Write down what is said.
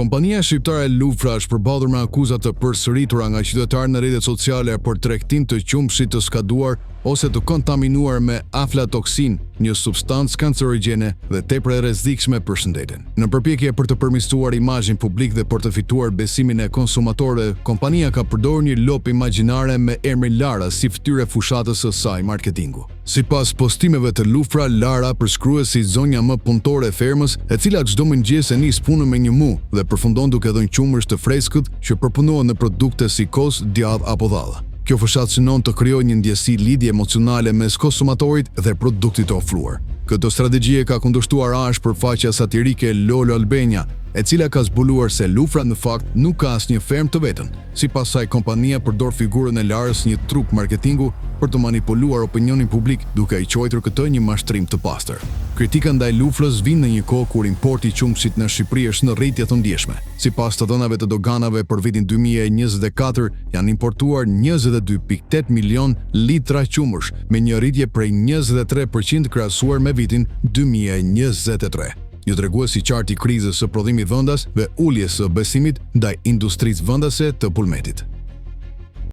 Kompania shqiptare Lufra është përballur me akuza të përsëritura nga qytetarë në rrjetet sociale për tregtim të qumshit të skaduar ose të kontaminuar me aflatoksin, një substancë kancerogjene dhe tepër e rrezikshme për shëndetin. Në përpjekje për të përmirësuar imazhin publik dhe për të fituar besimin e konsumatorëve, kompania ka përdorur një lopë imagjinare me emrin Lara si fytyrë fushatës së saj marketingu. Sipas postimeve të Lufra, Lara përshkruhet si zonja më punëtore e fermës, e cila çdo mëngjes e nis punën me një mu dhe përfundon duke dhënë qumësh të freskët që përpunohen në produkte si kos, djath apo dhalla. Kjo fushatë synon të krijojë një ndjesi lidhje emocionale mes konsumatorit dhe produktit të ofruar. Këtë strategji ka kundërshtuar ashpër faqja satirike Lolo Albania, e cila ka zbuluar se Lufra në fakt nuk ka asnjë fermë të vetën. Sipas saj, kompania përdor figurën e Larës një trup marketingu për të manipuluar opinionin publik duke i quajtur këtë një mashtrim të pastër. Kritika ndaj Lufrës vjen në një kohë kur importi i qumshit në Shqipëri është në rritje të ndjeshme. Sipas të dhënave të doganave për vitin 2024, janë importuar 22.8 milion litra qumësh, me një rritje prej 23% krahasuar me vitin 2023. Një tregues i qartë i krizës së prodhimit vendas dhe uljes së besimit ndaj industrisë vendase të pulmetit.